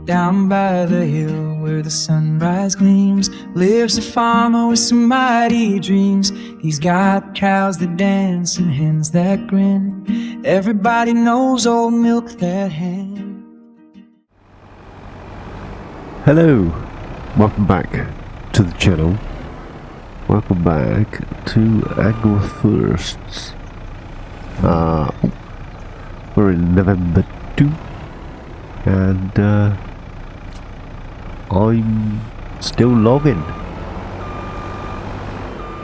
Down by the hill where the sunrise gleams lives a farmer with some mighty dreams. He's got cows that dance and hens that grin. Everybody knows old MilkThatHen. Hello, welcome back to the channel. Welcome back to AgroForests. We're in November 2, and I'm still logging,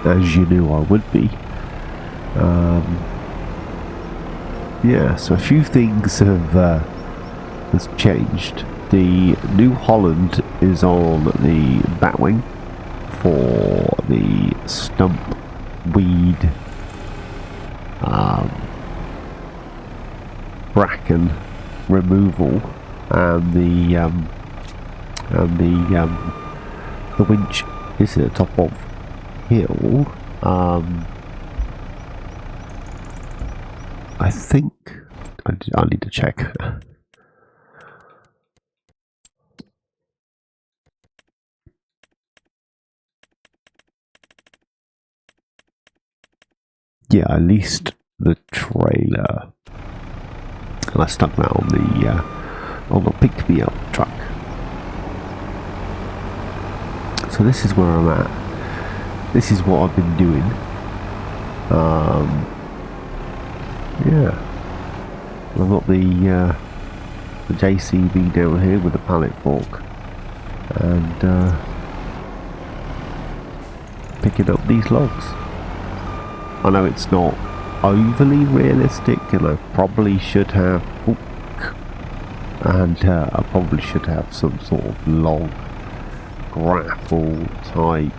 as you knew I would be. Yeah, so a few things has changed. The New Holland is on the batwing for the stump weed bracken removal, and the winch is at the top of hill. I think I need to check. Yeah, I leased the trailer and I stuck that on the pick me up truck. So this is where I'm at. This is what I've been doing. Yeah, I've got the JCB down here with the pallet fork, and picking up these logs. I know it's not overly realistic, and I probably should have, I probably should have some sort of log grapple type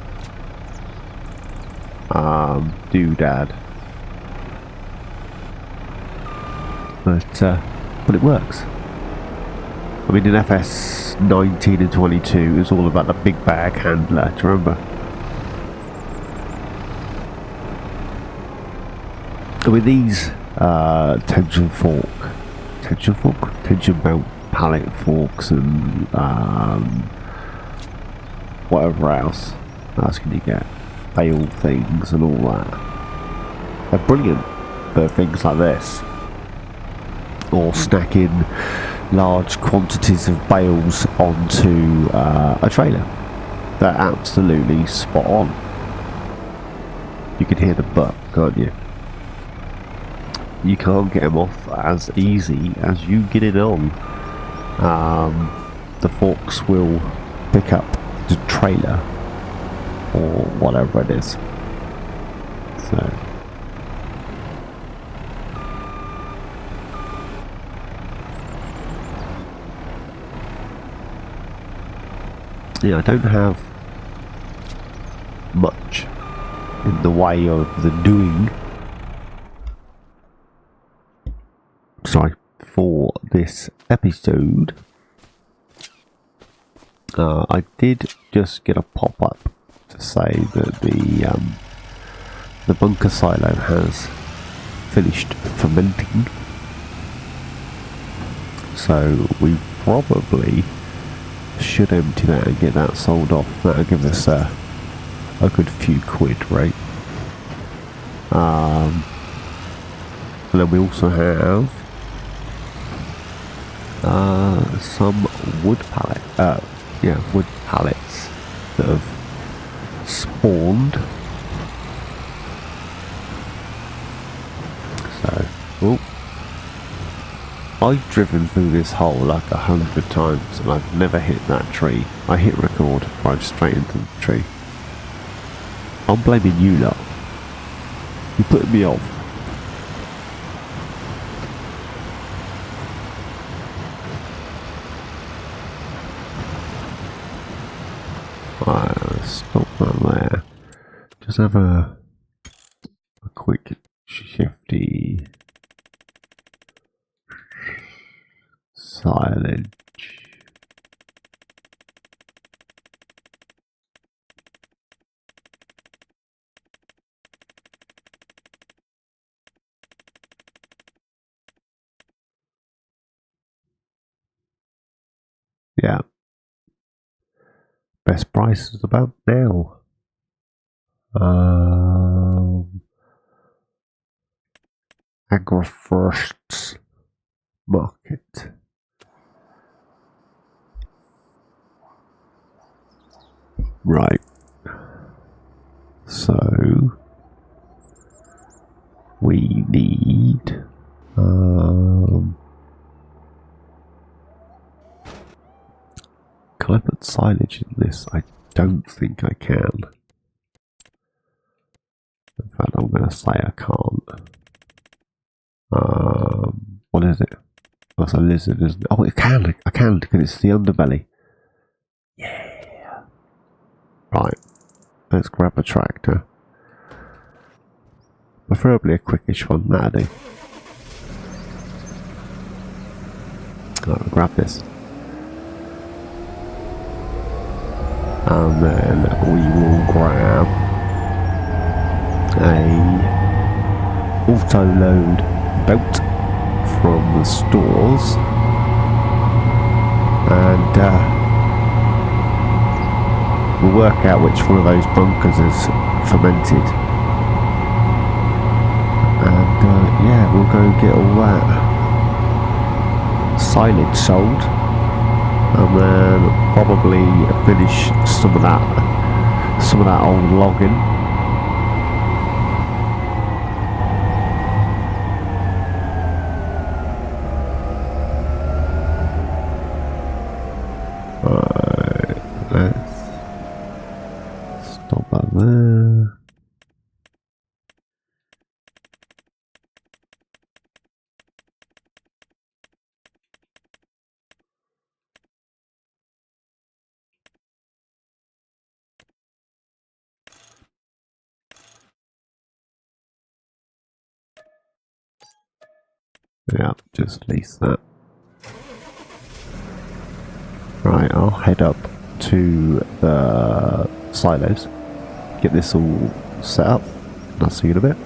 doodad, but it works. I mean, in FS 19 and 22, it was all about the big bag handler. Do you remember? I mean, these tension belt pallet forks, and whatever else can you get, bale things and all that. They're brilliant for things like this, or stacking large quantities of bales onto a trailer. They're absolutely spot on. You can hear the butt, can't you? You can't get them off as easy as you get it on. The forks will pick up the trailer or whatever it is. So yeah, I don't have much in the way of the doing. Sorry, for this episode. I did just get a pop-up to say that the bunker silo has finished fermenting, so we probably should empty that and get that sold off. That'll give us a good few quid, right? And then we also have some wood pallets that have spawned. So, I've driven through this hole like 100 times and I've never hit that tree. I hit record, drive straight into the tree. I'm blaming you lot. You put me off. Stop that there. Just have a quick shifty silage. Yeah. Best price is about now. AgroForests market. Right. So we need can I put silage in this? I don't think I can. In fact, I'm going to say I can't. What is it? Oh, it's a lizard, isn't it? Oh, I can, because it's the underbelly. Yeah. Right. Let's grab a tractor. Preferably a quickish one, that'll do. I'll grab this. And then we will grab a auto-load boat from the stores. And we'll work out which one of those bunkers is fermented. And yeah, we'll go get all that silage sold, and then probably finish some of that old logging. Right, let's stop that there. Yeah, just lease that. Right, I'll head up to the silos, get this all set up, and I'll see you in a bit.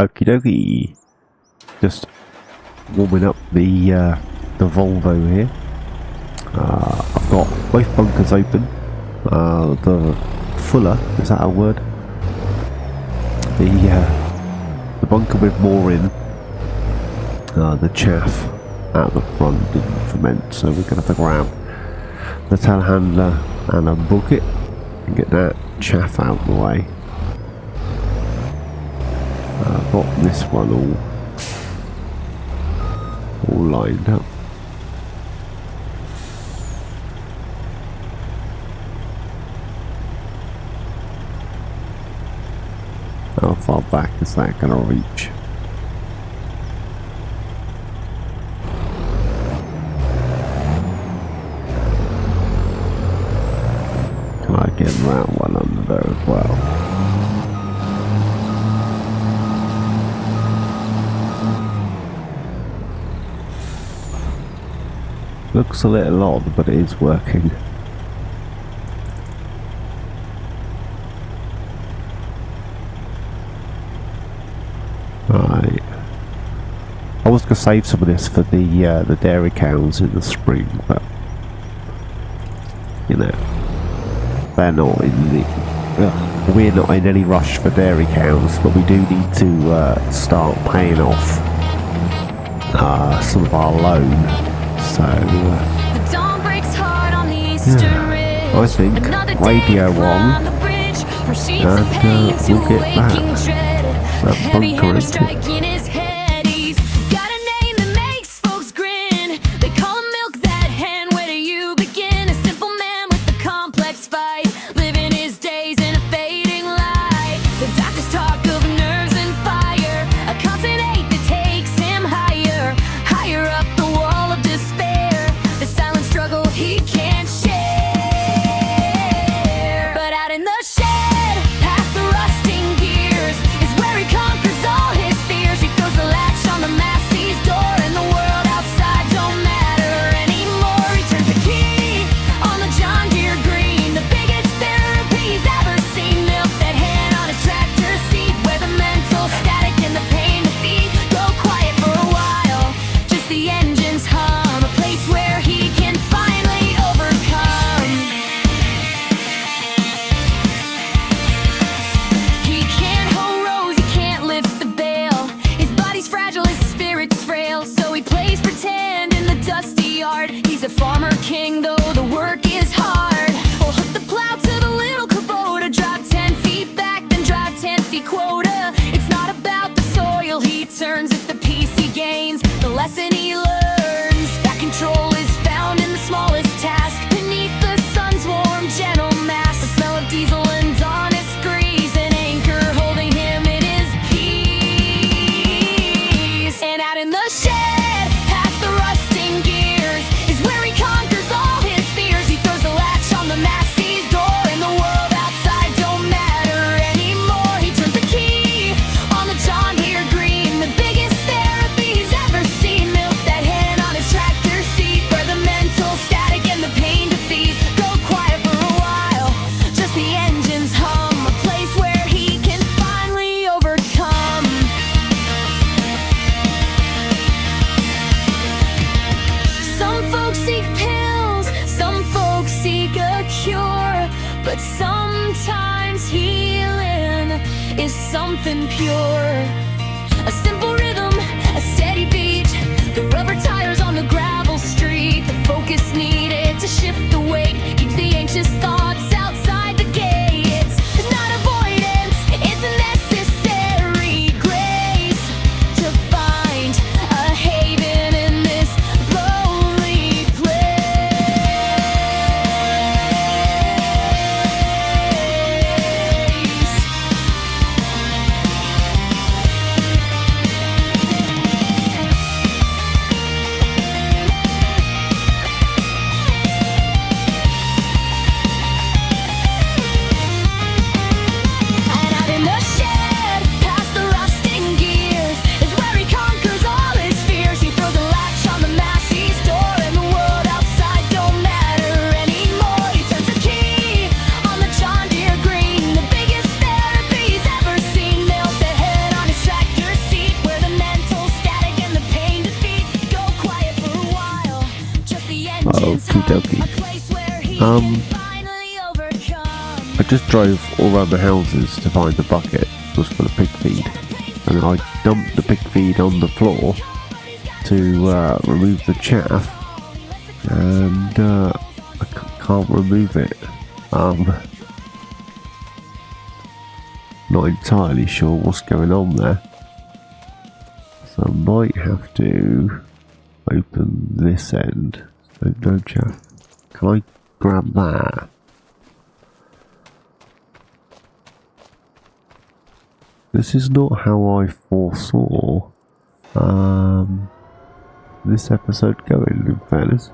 Okie dokie. Just warming up the Volvo here. I've got both bunkers open. The fuller, is that a word? The bunker with more in. The chaff out the front didn't ferment, so we're going to grab the telehandler and a bucket and get that chaff out of the way. I've got this one all lined up. How far back is that going to reach? Can I get around one under there as well? Looks a little odd, but it is working. Right. I was going to save some of this for the dairy cows in the spring, but you know, they're not in the. We're not in any rush for dairy cows, but we do need to start paying off some of our loan. So yeah, I think radio on, and we'll get that bunker empty. Got a name that makes folks grin. They call him MilkThatHen. Where do you begin? A simple man with a complex fight, living his days in a fading light. The doctors talk of nerves and fire, a constant ache that takes him higher, higher up the wall of despair. The silent struggle he can't share. But out in the shed, past the rusting gears, is where he conquers all his fears. He throws the latch on the Massey's door, and the world outside don't matter anymore. He turns the key on the John Deere green, the biggest therapy he's ever seen. MilkThatHen on his tractor seat, where the mental static and the pain defeat go quiet for a while. Just the engines hum, a place where he can finally overcome. He can't hoe rows, he can't lift the bale. His body's fragile, his spirit's frail, so he plays pretend in the dusty yard. He's a farmer king, though the work is hard. He'll hook the plow to the little Kubota, drive 10 feet back, then drive 10 feet quota. It's not about the soil he turns, it's the peace he gains, the lesson he learns. That control is found in the smallest task, beneath the sun's warm, gentle mass. The smell of diesel and honest grease, an anchor holding him in his peace. And out in the shed, past the rusting gears, is where he conquers all his fears. He throws the latch on the Massey's door, and the world outside don't matter anymore. He turns the key on the John Deere green, the biggest therapy he's ever seen. MilkThatHen on his tractor seat, where the mental static and the pain defeat go quiet for a while. Just the engines hum, a place where he can finally overcome. Some folks seek pills, some folks seek a cure, but sometimes healing is something pure. A simple rhythm, a steady beat, the rubber tires on the gravel street, the focus needed to shift the weight, keeps the anxious thoughts outside the gates. It's not avoidance, it's a necessary grace to find a haven in this lonely place. Okie dokie. I just drove all around the houses to find the bucket that was full of pig feed, and then I dumped the pig feed on the floor to remove the chaff, and I can't remove it. Not entirely sure what's going on there, so I might have to open this end. So no chaff. Can I grab that? This is not how I foresaw this episode going, in fairness.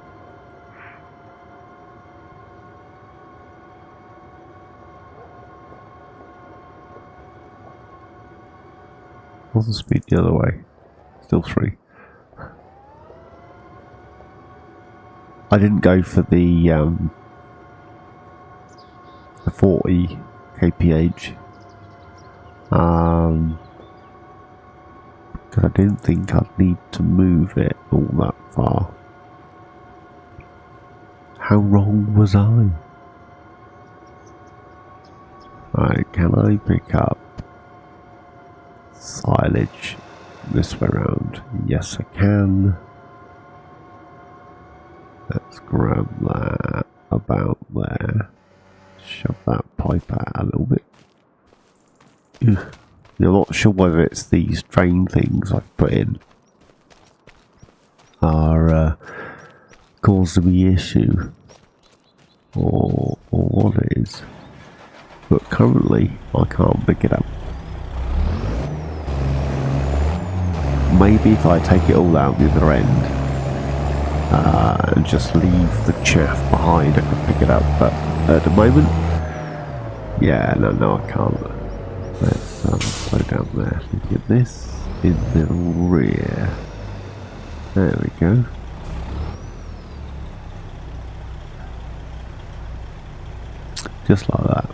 What's the speed the other way? Still 3. I didn't go for the 40 kph. Because I didn't think I'd need to move it all that far. How wrong was I? Right, can I pick up silage this way around? Yes, I can. Let's grab that about there. Shove that pipe out a little bit. Ugh. I'm not sure whether it's these drain things I've put in are causing me issue or what it is. But currently I can't pick it up. Maybe if I take it all out the other end and just leave the chaff behind, I can pick it up, but at the moment, yeah, no I can't. Let's slow down there. Get this in the rear. There we go. Just like that.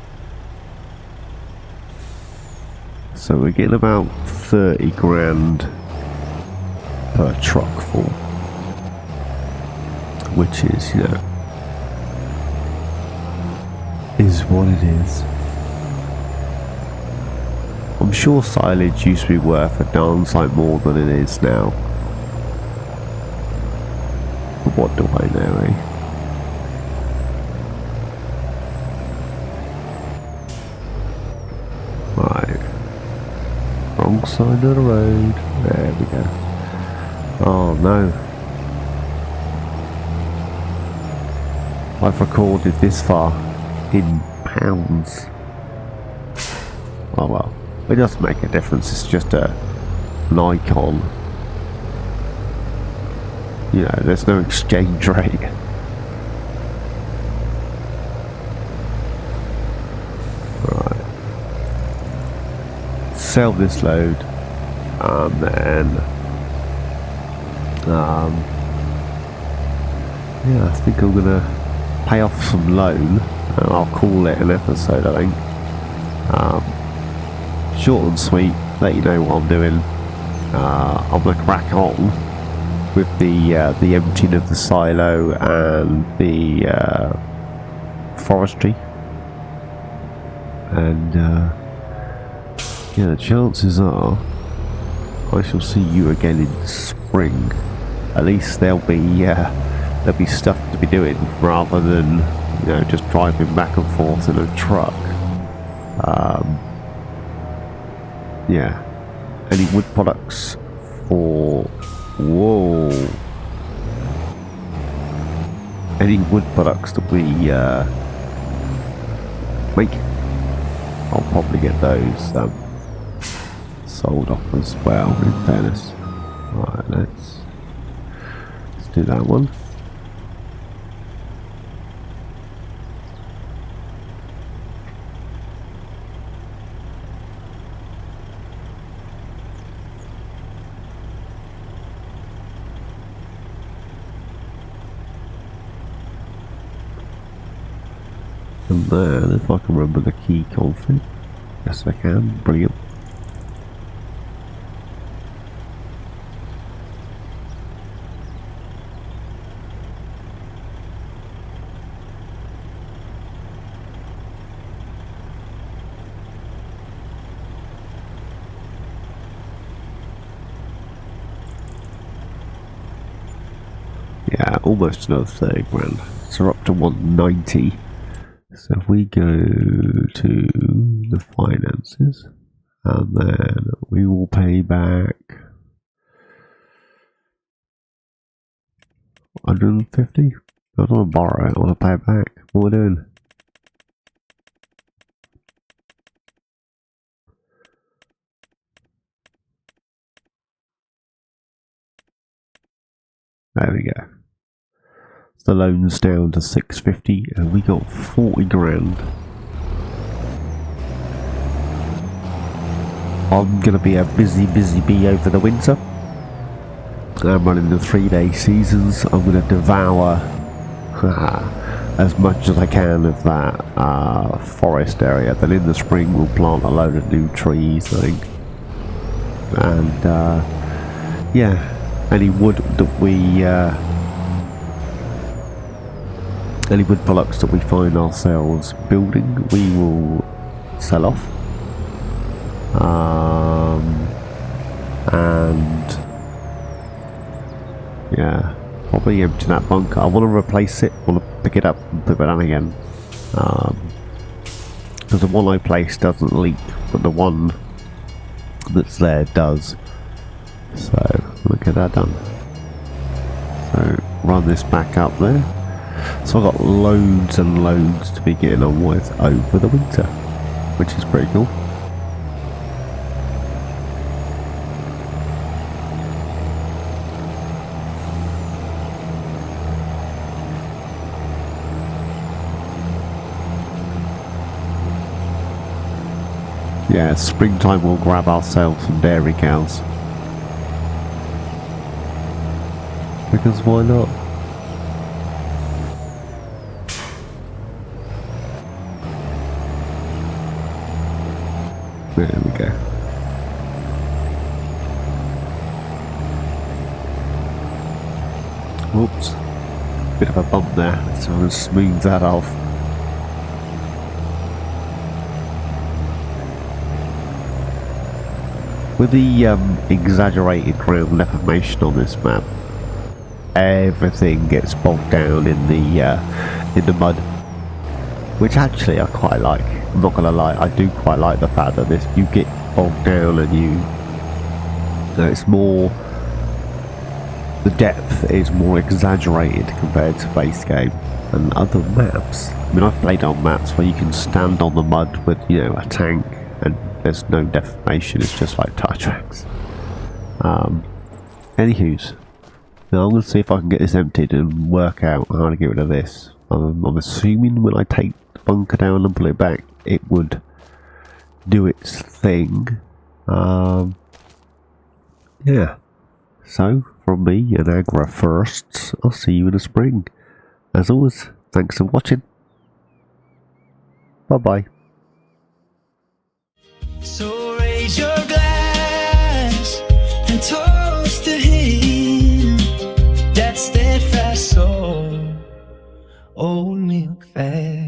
So we're getting about 30 grand per truck full, which is, you know, is what it is. I'm sure silage used to be worth a darn sight more than it is now. But what do I know, eh? Right. Wrong side of the road. There we go. Oh no. I've recorded this far in pounds. Oh well. It doesn't make a difference, it's just an icon. You know, there's no exchange rate. Right. Sell this load, and then yeah, I think I'm gonna pay off some loan, and I'll call it an episode, I think. Short and sweet, let you know what I'm doing. I'm going to crack on with the emptying of the silo and the forestry. And yeah, the chances are I shall see you again in spring. At least there'll be stuff to be doing rather than, you know, just driving back and forth in a truck. Yeah. Any wood products for... Whoa. Any wood products that we make, I'll probably get those sold off as well, in fairness. Right, let's do that one. And then, if I can remember the key config, yes I can, brilliant. almost another 30 grand. So we're up to 190. So if we go to the finances, and then we will pay back 150. I don't want to borrow it, I want to pay it back. What are we doing? There we go. So the loan's down to 650 and we got 40 grand. I'm going to be a busy bee over the winter. I'm running the 3-day seasons. I'm going to devour as much as I can of that forest area. Then in the spring we'll plant a load of new trees, I think. And yeah, any wood that we any wood products that we find ourselves building, we will sell off. And yeah, probably empty that bunker. I want to replace it. I want to pick it up and put it down again. Because the one I placed doesn't leak, but the one that's there does. So we'll get that done. So run this back up there. So I've got loads and loads to be getting on with over the winter, which is pretty cool. Yeah, springtime we'll grab ourselves some dairy cows. Because why not? There we go. Oops. Bit of a bump there, so I'll smooth that off. With the exaggerated ground deformation on this map, everything gets bogged down in the mud, which actually I quite like. I'm not gonna lie, I do quite like the fact that this you get bogged down and it's more, the depth is more exaggerated compared to base game and other maps. I mean, I've played on maps where you can stand on the mud with, you know, a tank and there's no deformation, it's just like tire tracks. Anywho's, now I'm going to see if I can get this emptied and work out how to get rid of this. I'm assuming when I take the bunker down and pull it back, it would do its thing. Yeah. So, from me and AgroForests, I'll see you in the spring. As always, thanks for watching. Bye bye. So raise your glass and toast to him, that steadfast soul, old MilkThatHen.